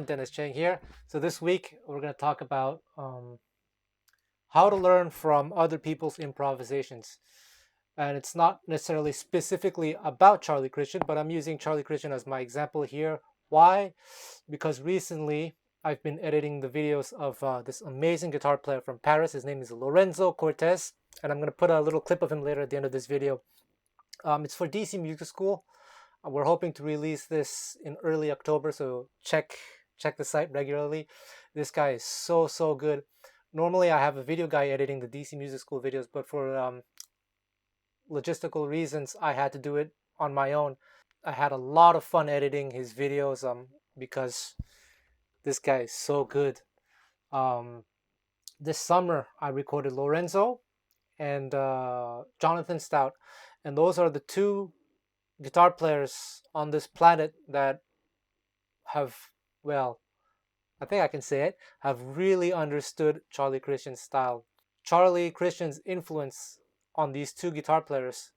Dennis Chang here. So this week we're going to talk about how to learn from other people's improvisations. And it's not necessarily specifically about Charlie Christian, but I'm using Charlie Christian as my example here. Why? Because recently I've been editing the videos of this amazing guitar player from Paris. His name is Lorenzo Cortez, and I'm going to put a little clip of him later at the end of this video. It's for DC Music School. We're hoping to release this in early October, so check the site regularly. This guy is so good. Normally I have a video guy editing the DC Music School videos, but for logistical reasons I had to do it on my own. I had a lot of fun editing his videos because this guy is so good. This summer I recorded Lorenzo and Jonathan Stout, and those are the two guitar players on this planet that have, well, I think I can say it, have really understood Charlie Christian's style. Charlie Christian's influence on these two guitar players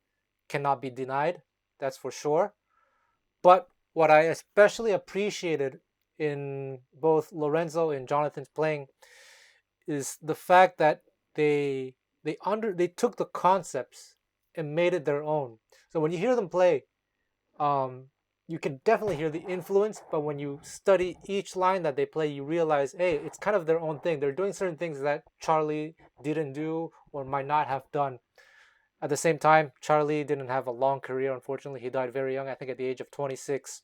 cannot be denied, that's for sure. But what I especially appreciated in both Lorenzo and Jonathan's playing is the fact that they took the concepts and made it their own. So when you hear them play, you can definitely hear the influence, but when you study each line that they play, you realize, hey, it's kind of their own thing. They're doing certain things that Charlie didn't do or might not have done. At the same time, Charlie didn't have a long career, unfortunately. He died very young, I think at the age of 26.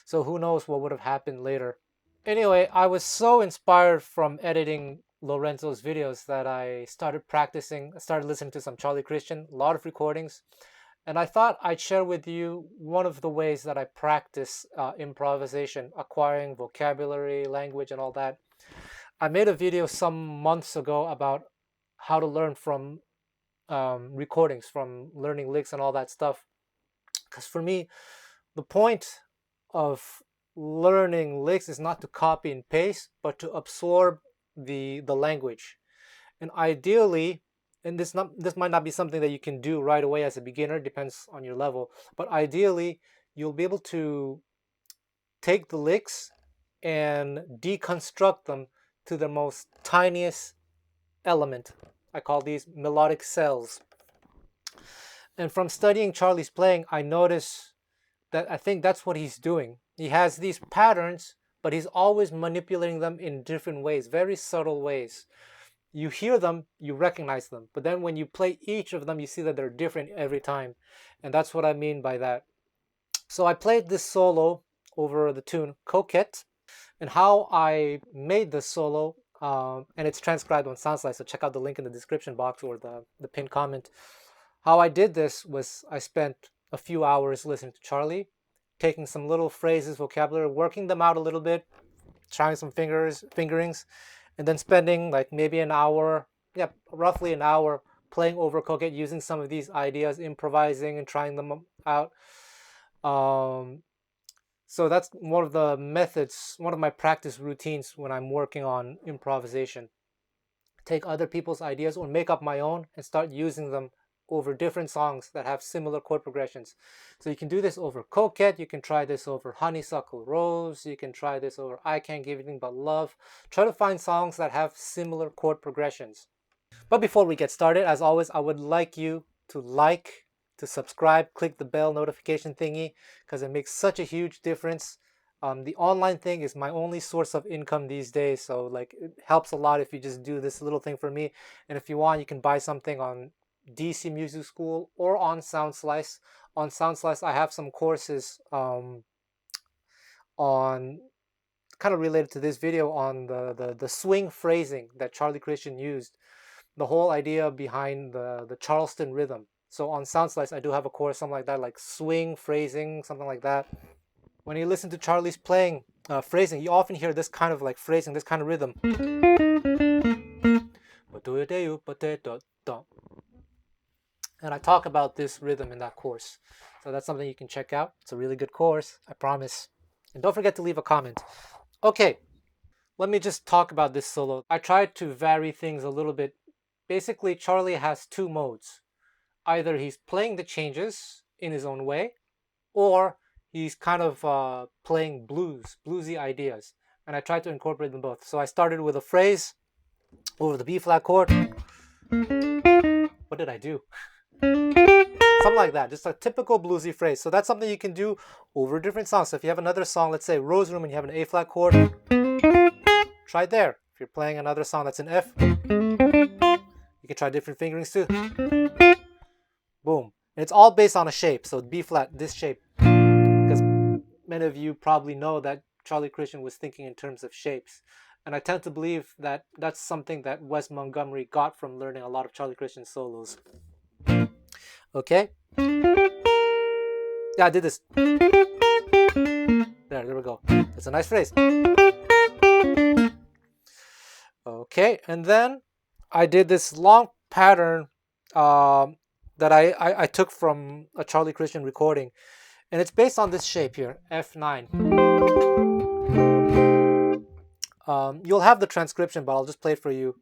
So who knows what would have happened later. Anyway, I was so inspired from editing Lorenzo's videos that I started practicing. I started listening to some Charlie Christian, a lot of recordings. And I thought I'd share with you one of the ways that I practice improvisation, acquiring vocabulary, language, and all that. I made a video some months ago about how to learn from recordings, from learning licks and all that stuff. Because for me, the point of learning licks is not to copy and paste, but to absorb the language. And ideally, and this might not be something that you can do right away as a beginner, depends on your level, but ideally you'll be able to take the licks and deconstruct them to the most tiniest element. I call these melodic cells. And from studying Charlie's playing, I notice that I think that's what he's doing. He has these patterns, but he's always manipulating them in different ways, very subtle ways. You hear them, you recognize them, but then when you play each of them, you see that they're different every time. And that's what I mean by that. So I played this solo over the tune Coquette, and how I made this solo, and it's transcribed on SoundSlice, so check out the link in the description box or the pinned comment. How I did this was I spent a few hours listening to Charlie, taking some little phrases, vocabulary, working them out a little bit, trying some fingerings, and then spending like maybe an hour, roughly an hour playing over Coquette, using some of these ideas, improvising and trying them out. So that's one of the methods, one of my practice routines when I'm working on improvisation. Take other people's ideas or make up my own and start using them over different songs that have similar chord progressions. So you can do this over Coquette, you can try this over Honeysuckle Rose, you can try this over I Can't Give Anything But Love. Try to find songs that have similar chord progressions. But before we get started, as always, I would like you to like, to subscribe, click the bell notification thingy, because it makes such a huge difference. The online thing is my only source of income these days, so like it helps a lot if you just do this little thing for me. And if you want, you can buy something on DC Music School or on SoundSlice. On SoundSlice, I have some courses on kind of related to this video on the swing phrasing that Charlie Christian used, the whole idea behind the Charleston rhythm. So on SoundSlice, I do have a course, something like that, like swing phrasing, something like that. When you listen to Charlie's playing phrasing, you often hear this kind of like phrasing, this kind of rhythm. And I talk about this rhythm in that course. So that's something you can check out. It's a really good course, I promise. And don't forget to leave a comment. Okay, let me just talk about this solo. I tried to vary things a little bit. Basically, Charlie has two modes. Either he's playing the changes in his own way, or he's kind of playing bluesy ideas, and I tried to incorporate them both. So I started with a phrase over the B flat chord. What did I do? Something like that, just a typical bluesy phrase. So that's something you can do over different songs. So if you have another song, let's say Rose Room, and you have an A flat chord, try there. If you're playing another song that's in F, you can try different fingerings too. Boom. And it's all based on a shape. So B flat, this shape. Because many of you probably know that Charlie Christian was thinking in terms of shapes. And I tend to believe that that's something that Wes Montgomery got from learning a lot of Charlie Christian solos. Okay? Yeah, I did this. There we go. It's a nice phrase. Okay, and then I did this long pattern that I took from a Charlie Christian recording. And it's based on this shape here, F9. You'll have the transcription, but I'll just play it for you.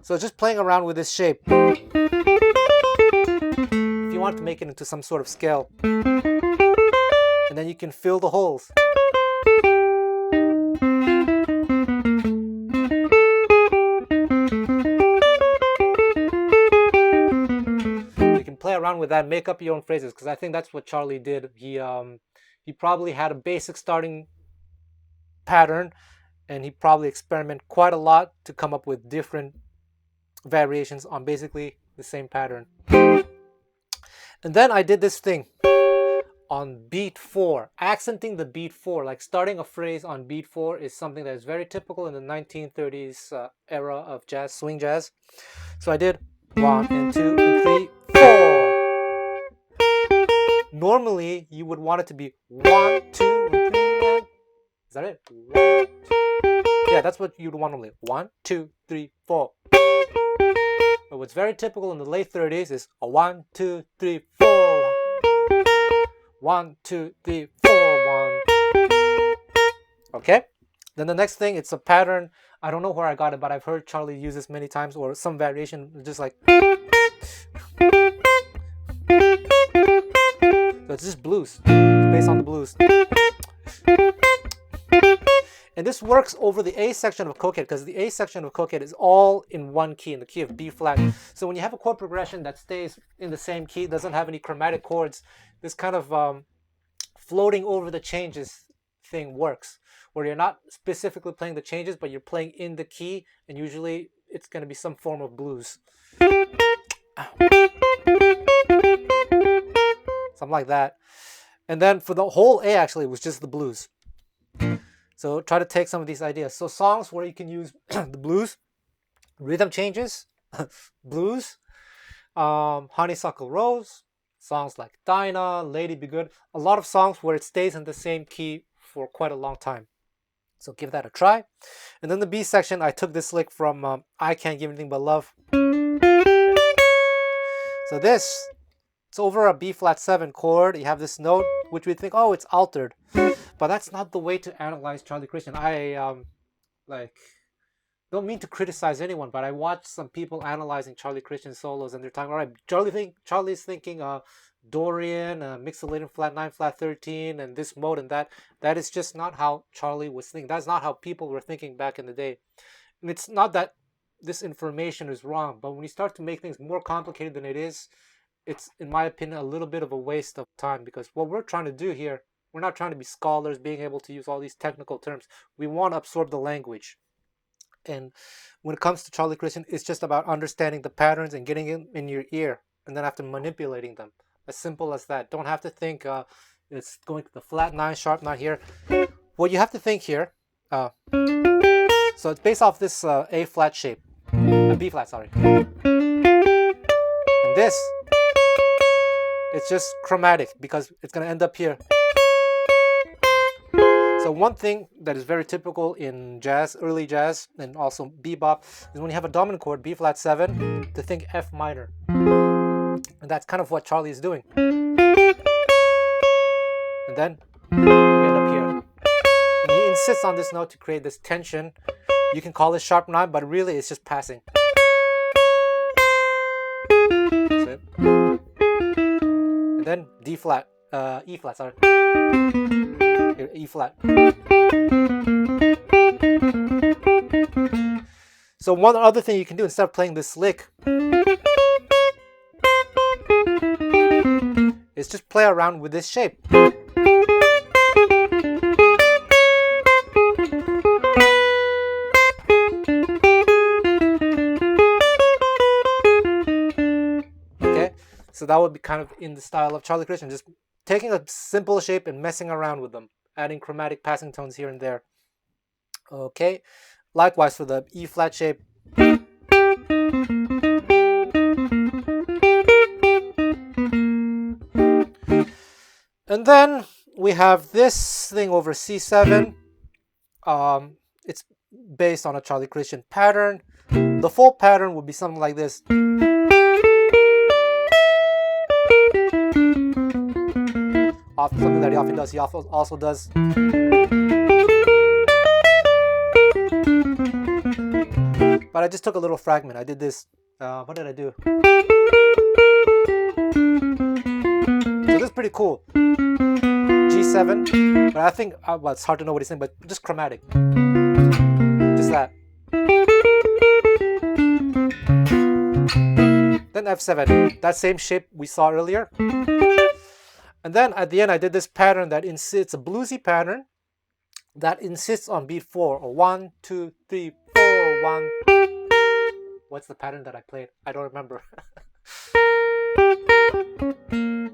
So just playing around with this shape. If you want to make it into some sort of scale, and then you can fill the holes. You can play around with that, make up your own phrases, because I think that's what Charlie did. He probably had a basic starting pattern, and he probably experimented quite a lot to come up with different variations on basically the same pattern. And then I did this thing on beat 4, accenting the beat 4. Like starting a phrase on beat 4 is something that is very typical in the 1930s era of jazz, swing jazz. So I did 1 and 2 and 3, 4. Normally you would want it to be 1, 2, and 3. Is that it? 1, 2. Yeah, that's what you'd want normally. 1, 2, 3, 4. But what's very typical in the late 30s is a 1, 2, 3, 4. 1, 2, 3, 4, 1. Okay? Then the next thing, it's a pattern. I don't know where I got it, but I've heard Charlie use this many times, or some variation, just like. So it's just blues. It's based on the blues. And this works over the A section of Coquette, because the A section of Coquette is all in one key, in the key of B flat. So when you have a chord progression that stays in the same key, doesn't have any chromatic chords, this kind of floating over the changes thing works, where you're not specifically playing the changes, but you're playing in the key, and usually it's going to be some form of blues. Something like that. And then for the whole A, actually, it was just the blues. So try to take some of these ideas. So songs where you can use the blues, rhythm changes, blues, Honeysuckle Rose, songs like Dinah, Lady Be Good, a lot of songs where it stays in the same key for quite a long time. So give that a try. And then the B section, I took this lick from I Can't Give Anything But Love. So this, it's over a B flat 7 chord. You have this note, which we think, oh, it's altered. But that's not the way to analyze Charlie Christian. I don't mean to criticize anyone, but I watched some people analyzing Charlie Christian solos, and they're talking, all right, Charlie's thinking Dorian, mixolydian flat 9, flat 13, and this mode and that. That is just not how Charlie was thinking. That's not how people were thinking back in the day. And it's not that this information is wrong, but when you start to make things more complicated than it is, it's, in my opinion, a little bit of a waste of time, because what we're trying to do here, we're not trying to be scholars, being able to use all these technical terms. We want to absorb the language. And when it comes to Charlie Christian, it's just about understanding the patterns and getting it in your ear, and then after manipulating them. As simple as that. Don't have to think it's going to the flat 9, sharp 9 here. What you have to think here, so it's based off this A flat shape. B flat, sorry. And this, it's just chromatic, because it's going to end up here. So one thing that is very typical in jazz, early jazz, and also bebop, is when you have a dominant chord, B flat 7, to think F minor. And that's kind of what Charlie is doing. And then we end up here. And he insists on this note to create this tension. You can call it sharp 9, but really it's just passing. bit. And then D flat, E flat, sorry. Here, E flat. So one other thing you can do instead of playing this lick is just play around with this shape. Okay, so that would be kind of in the style of Charlie Christian, just taking a simple shape and messing around with them, adding chromatic passing tones here and there. Okay, likewise for the E flat shape. And then we have this thing over C7. It's based on a Charlie Christian pattern. The full pattern would be something like this. Something that he often does. He also does. But I just took a little fragment. I did this. What did I do? So this is pretty cool. G7. But I think, well, it's hard to know what he's saying, but just chromatic. Just that. Then F7. That same shape we saw earlier. And then at the end, I did this pattern that insists, a bluesy pattern that insists on beat 4, or 1, 2, 3, 4, 1. What's the pattern that I played? I don't remember.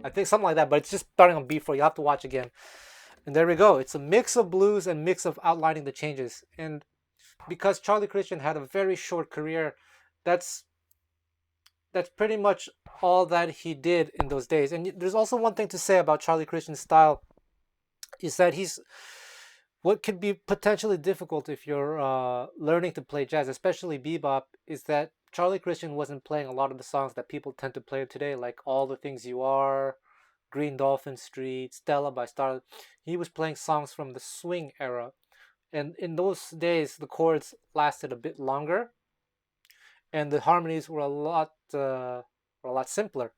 I think something like that, but it's just starting on beat 4. You have to watch again. And there we go. It's a mix of blues and mix of outlining the changes. And because Charlie Christian had a very short career, that's pretty much all that he did in those days. And there's also one thing to say about Charlie Christian's style, is that what could be potentially difficult if you're learning to play jazz, especially bebop, is that Charlie Christian wasn't playing a lot of the songs that people tend to play today, like All the Things You Are, Green Dolphin Street, Stella by Starlight. He was playing songs from the swing era. And in those days, the chords lasted a bit longer, and the harmonies were a lot simpler.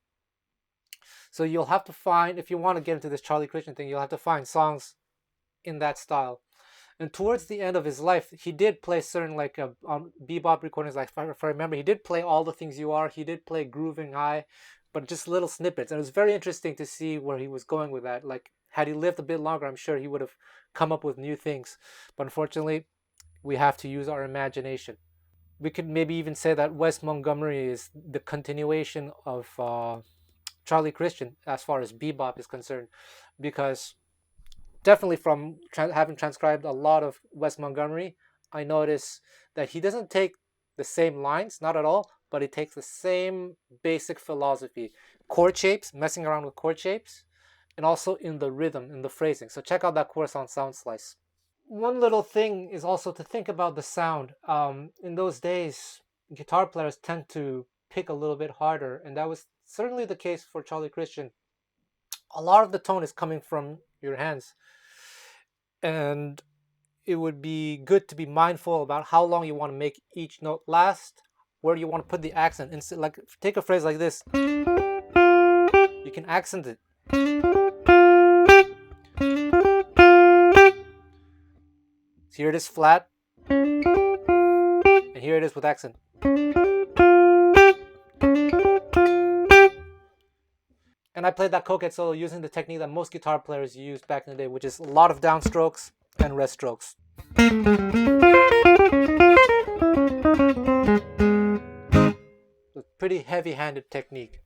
So you'll have to find, if you want to get into this Charlie Christian thing, you'll have to find songs in that style. And towards the end of his life, he did play certain, like on bebop recordings, like if I remember, he did play All the Things You Are, he did play Grooving High, but just little snippets. And it was very interesting to see where he was going with that. Like, had he lived a bit longer, I'm sure he would have come up with new things. But unfortunately, we have to use our imagination. We could maybe even say that Wes Montgomery is the continuation of Charlie Christian as far as bebop is concerned, because definitely from having transcribed a lot of Wes Montgomery, I notice that he doesn't take the same lines, not at all, but he takes the same basic philosophy. Chord shapes, messing around with chord shapes, and also in the rhythm, in the phrasing. So check out that course on Sound Slice. One little thing is also to think about the sound. In those days, guitar players tend to pick a little bit harder, and that was certainly the case for Charlie Christian. A lot of the tone is coming from your hands, and it would be good to be mindful about how long you want to make each note last, where you want to put the accent. Instead, like, take a phrase like this, you can accent it. So here it is flat, and here it is with accent. And I played that Coquette solo using the technique that most guitar players used back in the day, which is a lot of downstrokes and rest strokes. It's pretty heavy-handed technique.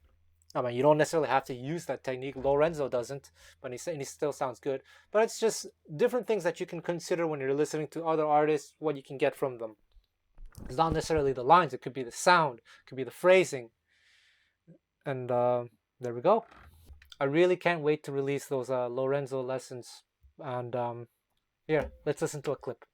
I mean, you don't necessarily have to use that technique. Lorenzo doesn't, but he still sounds good. But it's just different things that you can consider when you're listening to other artists, what you can get from them. It's not necessarily the lines. It could be the sound. It could be the phrasing. And there we go. I really can't wait to release those Lorenzo lessons. And here, let's listen to a clip.